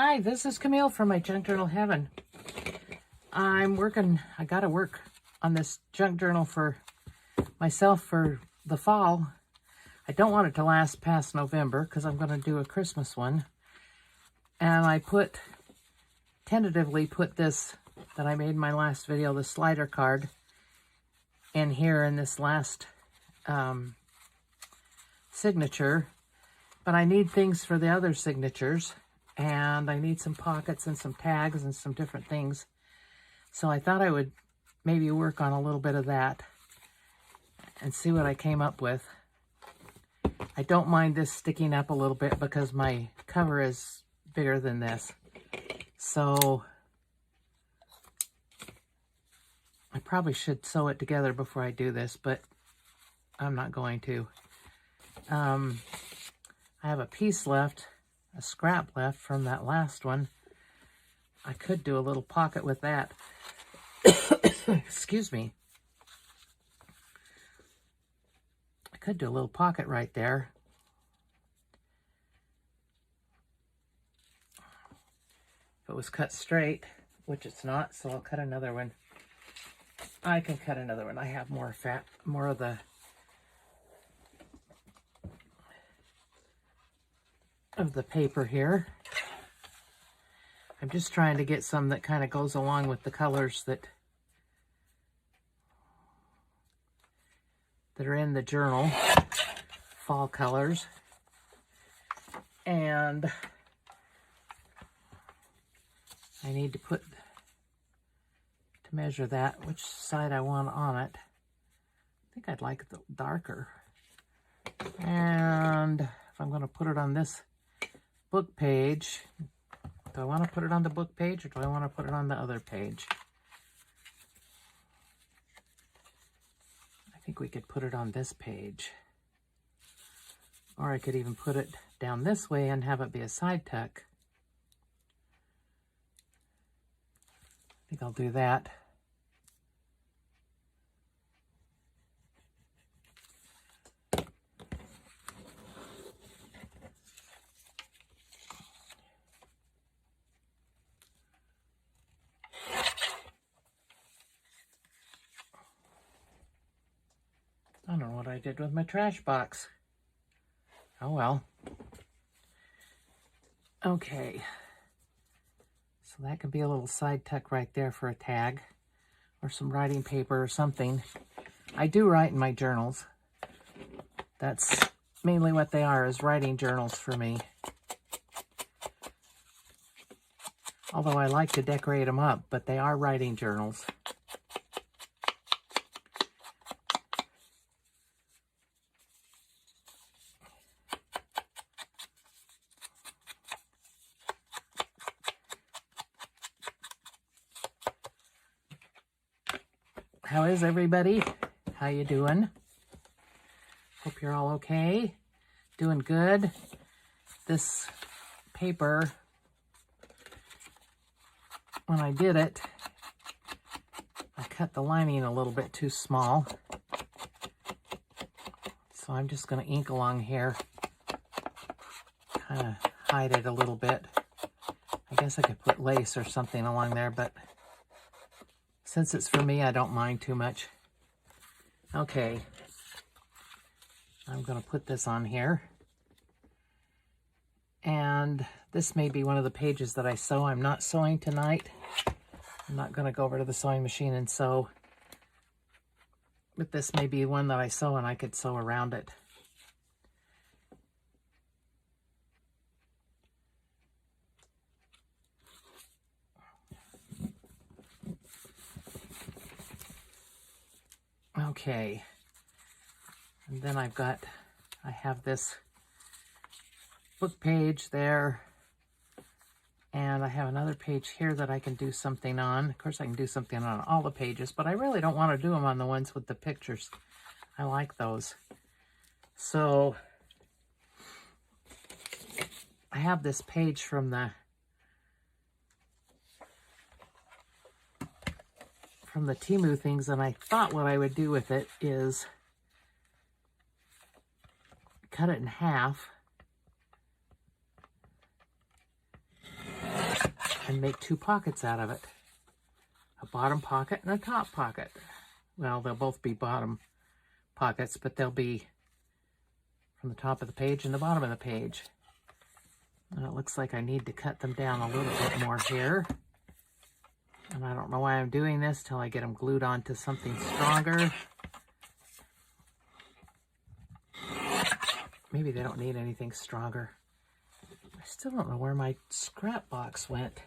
Hi, this is Camille from my Junk Journal Heaven. I gotta work on this junk journal for myself for the fall. I don't want it to last past November because I'm going to do a Christmas one. And I tentatively put this that I made in my last video, the slider card, in here in this last signature. But I need things for the other signatures. And I need some pockets and some tags and some different things. So I thought I would maybe work on a little bit of that and see what I came up with. I don't mind this sticking up a little bit because my cover is bigger than this. So I probably should sew it together before I do this, but I'm not going to. I have a piece left, a scrap left from that last one. I could do a little pocket with that. Excuse me. I could do a little pocket right there. If it was cut straight, which it's not, so I'll cut another one. I can cut another one. I have more of the paper here. I'm just trying to get some that kind of goes along with the colors that are in the journal, fall colors. And I need to measure that, which side I want on it. I think I'd like it darker. And if I'm going to put it on this book page, do I want to put it on the book page or do I want to put it on the other page? I think we could put it on this page. Or I could even put it down this way and have it be a side tuck. I think I'll do that. I don't know what I did with my trash box. Oh well. Okay. So that could be a little side tuck right there for a tag or some writing paper or something. I do write in my journals. That's mainly what they are, is writing journals for me. Although I like to decorate them up, but they are writing journals. How is everybody? How you doing? Hope you're all okay. Doing good. This paper, when I did it, I cut the lining a little bit too small. So I'm just going to ink along here. Kind of hide it a little bit. I guess I could put lace or something along there, but since it's for me, I don't mind too much. Okay. I'm going to put this on here. And this may be one of the pages that I sew. I'm not sewing tonight. I'm not going to go over to the sewing machine and sew. But this may be one that I sew and I could sew around it. Okay, and then I have this book page there, and I have another page here that I can do something on. Of course, I can do something on all the pages, but I really don't want to do them on the ones with the pictures. I like those. So I have this page from the Temu things, and I thought what I would do with it is cut it in half and make two pockets out of it. A bottom pocket and a top pocket. Well, they'll both be bottom pockets, but they'll be from the top of the page and the bottom of the page. And it looks like I need to cut them down a little bit more here. And I don't know why I'm doing this till I get them glued onto something stronger. Maybe they don't need anything stronger. I still don't know where my scrap box went.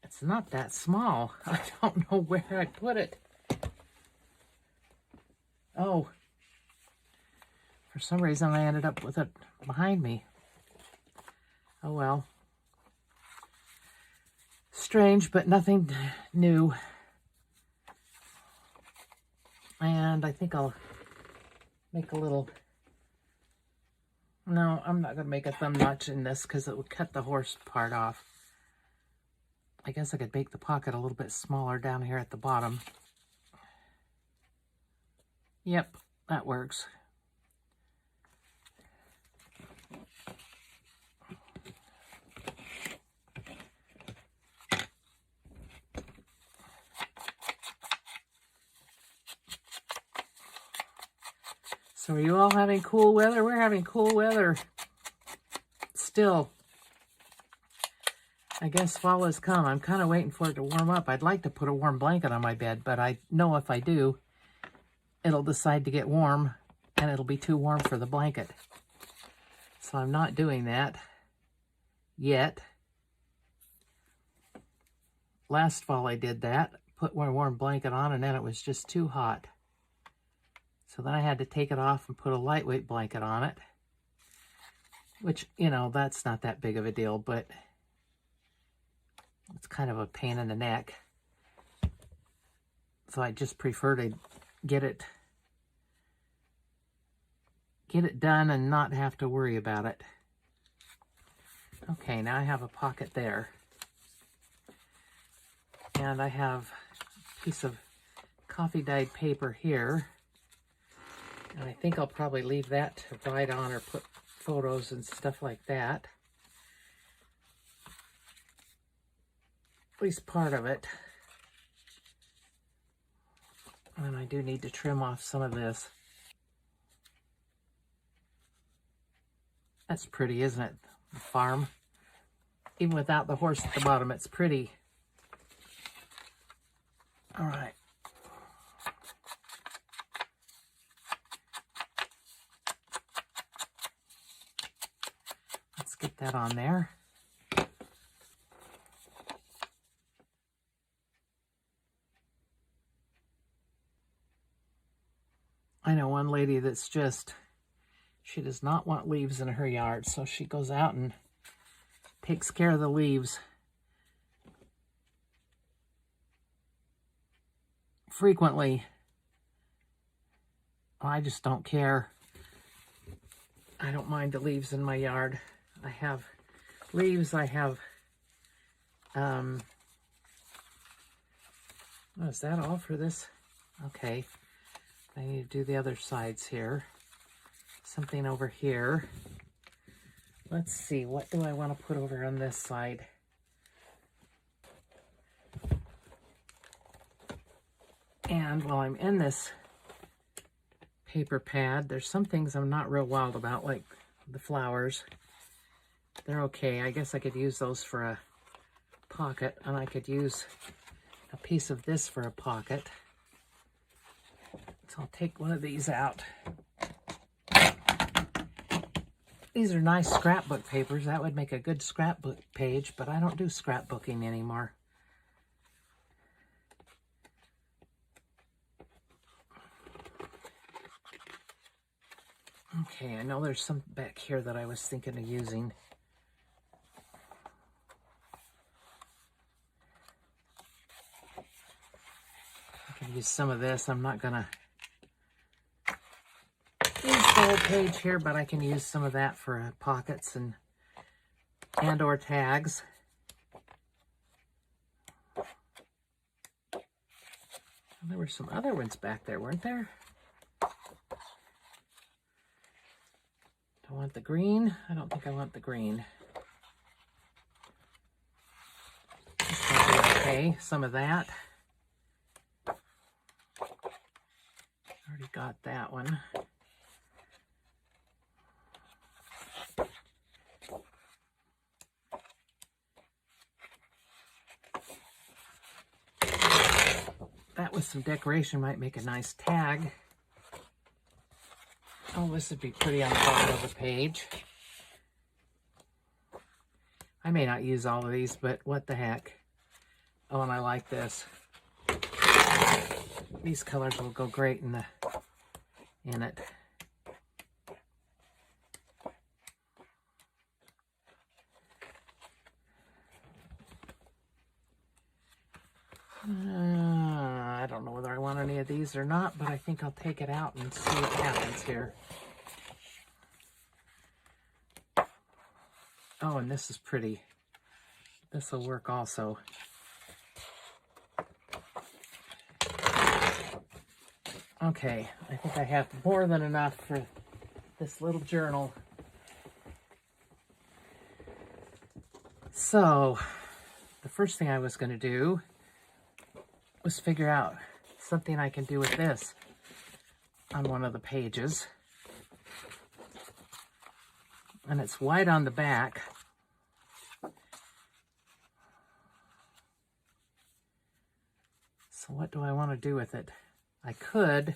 It's not that small. I don't know where I put it. Oh, for some reason I ended up with it behind me. Oh well. Strange, but nothing new. And I think I'll make a little... No, I'm not going to make a thumb notch in this because it would cut the horse part off. I guess I could make the pocket a little bit smaller down here at the bottom. Yep, that works. So are you all having cool weather? We're having cool weather still. I guess fall has come. I'm kind of waiting for it to warm up. I'd like to put a warm blanket on my bed, but I know if I do, it'll decide to get warm and it'll be too warm for the blanket. So I'm not doing that yet. Last fall I did that, put one warm blanket on, and then it was just too hot. So then I had to take it off and put a lightweight blanket on it, which, you know, that's not that big of a deal, but it's kind of a pain in the neck. So I just prefer to get it done and not have to worry about it. Okay, now I have a pocket there. And I have a piece of coffee dyed paper here. And I think I'll probably leave that to write on or put photos and stuff like that. At least part of it. And I do need to trim off some of this. That's pretty, isn't it? The farm. Even without the horse at the bottom, it's pretty. All right. Let's get that on there. I know one lady that's just, she does not want leaves in her yard, so she goes out and takes care of the leaves frequently. I just don't care. I don't mind the leaves in my yard. I have leaves, I have, oh, is that all for this? Okay, I need to do the other sides here. Something over here. Let's see, what do I want to put over on this side? And while I'm in this paper pad, there's some things I'm not real wild about, like the flowers. They're okay. I guess I could use those for a pocket, and I could use a piece of this for a pocket. So I'll take one of these out. These are nice scrapbook papers. That would make a good scrapbook page, but I don't do scrapbooking anymore. Okay, I know there's some back here that I was thinking of using. I can use some of this. I'm not gonna use the whole page here, but I can use some of that for pockets and or tags. There were some other ones back there, weren't there? Do I want the green? I don't think I want the green. Okay, some of that. Already got that one. That with some decoration might make a nice tag. Oh, this would be pretty on the bottom of the page. I may not use all of these, but what the heck. Oh, and I like this. These colors will go great in it. I don't know whether I want any of these or not, but I think I'll take it out and see what happens here. Oh, and this is pretty. This will work also. Okay, I think I have more than enough for this little journal. So, the first thing I was going to do was figure out something I can do with this on one of the pages. And it's white on the back. So what do I want to do with it? I could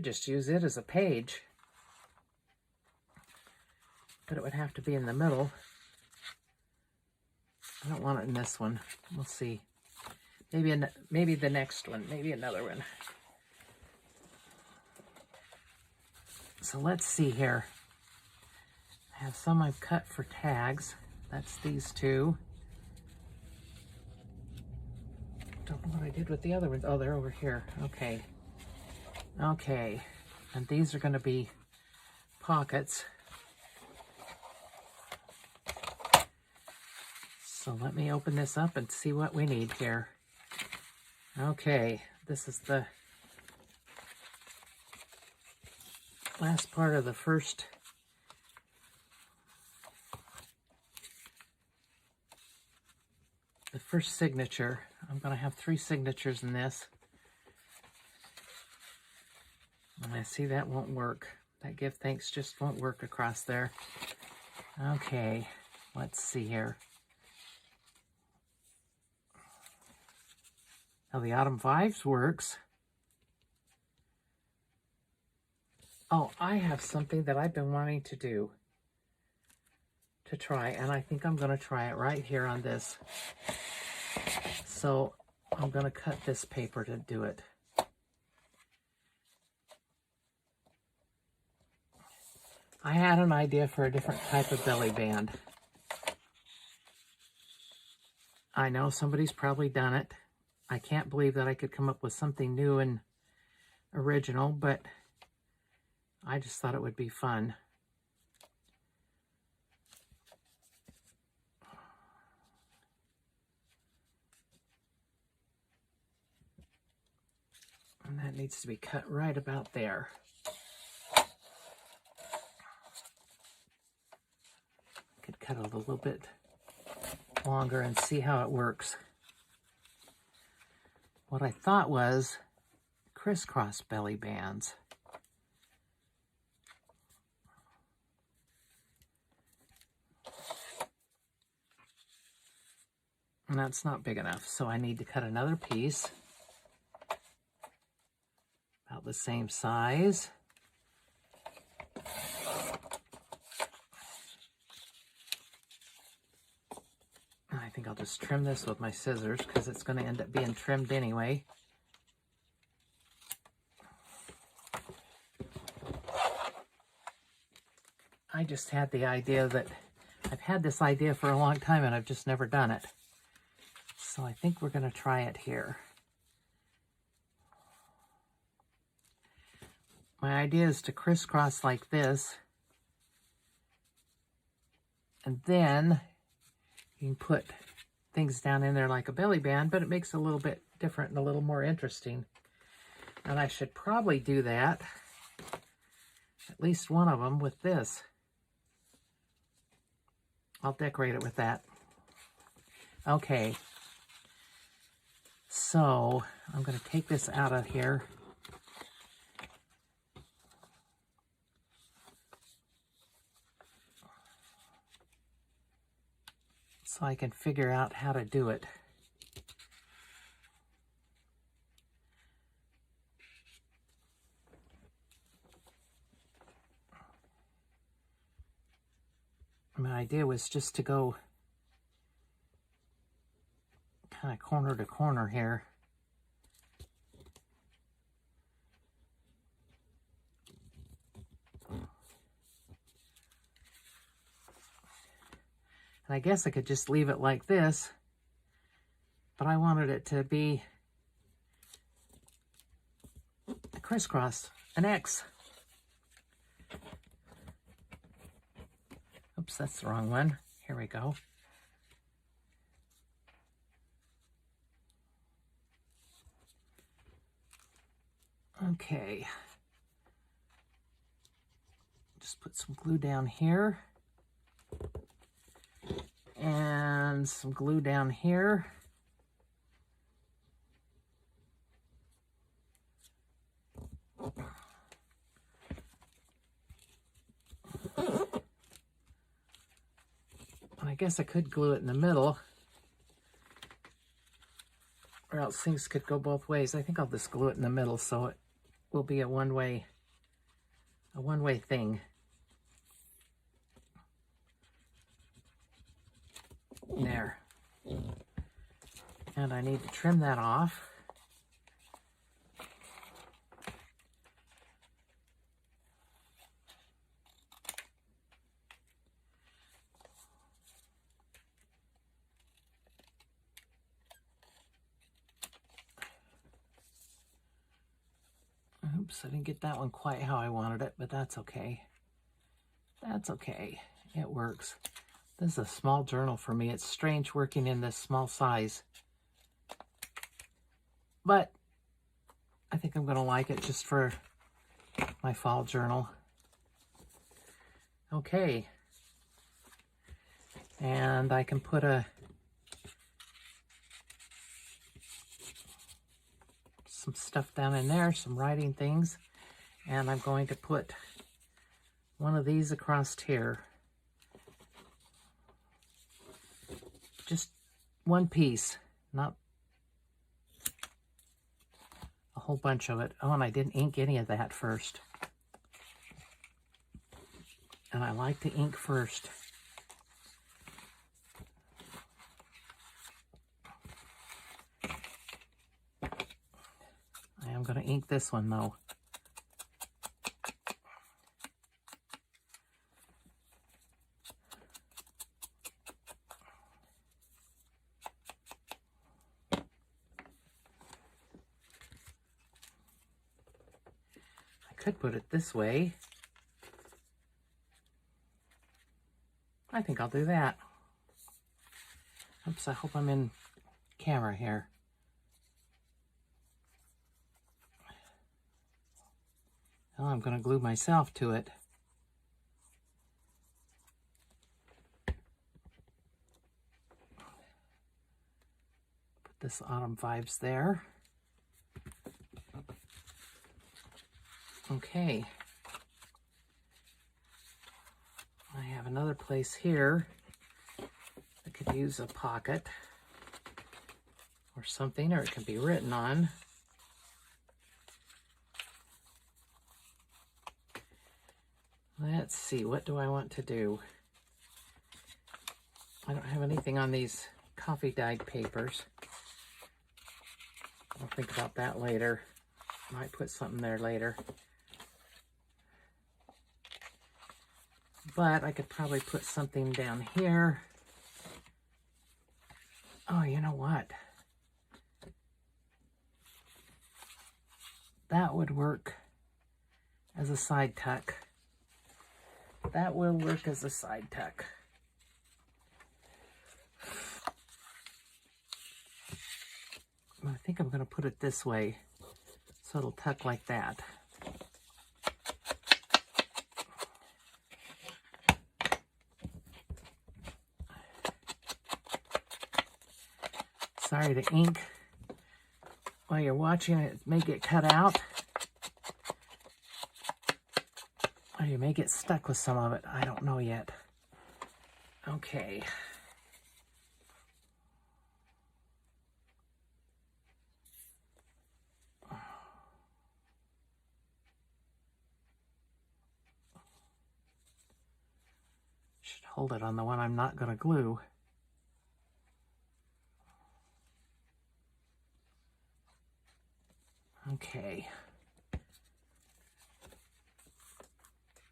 just use it as a page, but it would have to be in the middle. I don't want it in this one. We'll see. Maybe the next one. Maybe another one. So let's see here. I have some I've cut for tags. That's these two. Don't know what I did with the other ones. Oh, they're over here. Okay. Okay. And these are going to be pockets. So let me open this up and see what we need here. Okay. This is the last part of the first signature. I'm going to have 3 signatures in this. And I see that won't work. That give thanks just won't work across there. Okay, let's see here. Now the Autumn Vibes works. Oh, I have something that I've been wanting to do. To try, and I think I'm going to try it right here on this. So I'm going to cut this paper to do it. I had an idea for a different type of belly band. I know somebody's probably done it. I can't believe that I could come up with something new and original, but I just thought it would be fun. And that needs to be cut right about there. Could cut it a little bit longer and see how it works. What I thought was crisscross belly bands. And that's not big enough, so I need to cut another piece. About the same size. I think I'll just trim this with my scissors because it's going to end up being trimmed anyway. I just had the idea that I've had this idea for a long time and I've just never done it. So I think we're going to try it here. My idea is to crisscross like this. And then you can put things down in there like a belly band, but it makes it a little bit different and a little more interesting. And I should probably do that, at least one of them, with this. I'll decorate it with that. Okay. So I'm going to take this out of here. So I can figure out how to do it. My idea was just to go kind of corner to corner here. And I guess I could just leave it like this, but I wanted it to be a crisscross, an X. Oops, that's the wrong one. Here we go. Okay. Just put some glue down here. And some glue down here. I guess I could glue it in the middle, or else things could go both ways. I think I'll just glue it in the middle so it will be a one-way thing. There. And I need to trim that off. Oops, I didn't get that one quite how I wanted it, but that's okay. That's okay. It works. This is a small journal for me. It's strange working in this small size. But I think I'm going to like it just for my fall journal. Okay. And I can put some stuff down in there, some writing things. And I'm going to put one of these across here. Just one piece, not a whole bunch of it. Oh, and I didn't ink any of that first. And I like to ink first. I am going to ink this one though. Could put it this way. I think I'll do that. Oops, I hope I'm in camera here. Well, I'm going to glue myself to it. Put this Autumn Vibes there. Okay. I have another place here that could use a pocket or something, or it can be written on. Let's see, what do I want to do? I don't have anything on these coffee dyed papers. I'll think about that later. Might put something there later. But I could probably put something down here. Oh, you know what? That would work as a side tuck. That will work as a side tuck. I think I'm going to put it this way so it'll tuck like that. Sorry, the ink, while you're watching it, may get cut out. Or you may get stuck with some of it. I don't know yet. Okay. Should hold it on the one I'm not going to glue. Okay.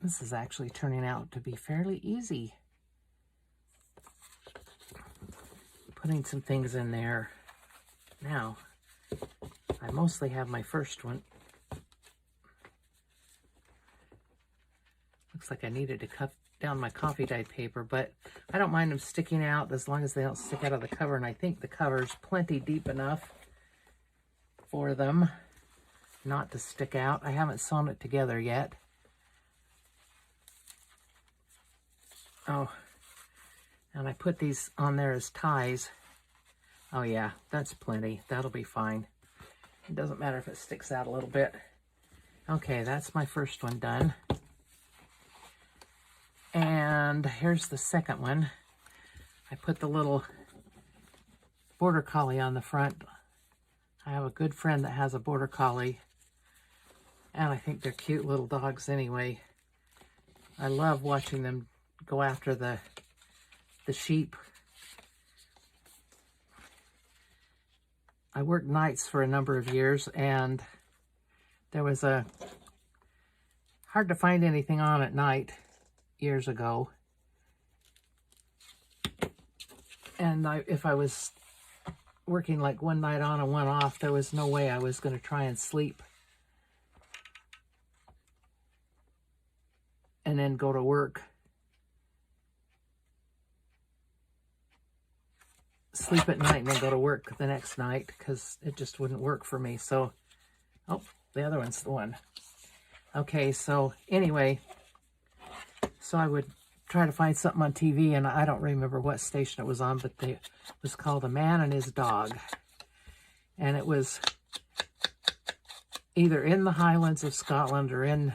This is actually turning out to be fairly easy. Putting some things in there. Now, I mostly have my first one. Looks like I needed to cut down my coffee dyed paper, but I don't mind them sticking out as long as they don't stick out of the cover, and I think the cover's plenty deep enough for them not to stick out. I haven't sewn it together yet. Oh, and I put these on there as ties. Oh yeah, that's plenty. That'll be fine. It doesn't matter if it sticks out a little bit. Okay, that's my first one done. And here's the second one. I put the little border collie on the front. I have a good friend that has a border collie, and I think they're cute little dogs anyway. I love watching them go after the sheep. I worked nights for a number of years, and there was hard to find anything on at night years ago. And if I was working like one night on and one off, there was no way I was going to try and sleep and then go to work. Sleep at night and then go to work the next night, because it just wouldn't work for me. So, oh, the other one's the one. Okay, so anyway, so I would try to find something on TV, and I don't remember what station it was on, but it was called A Man and His Dog. And it was either in the Highlands of Scotland or in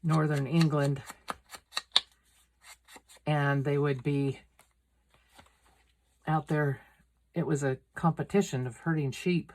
northern England. And they would be out there. It was a competition of herding sheep.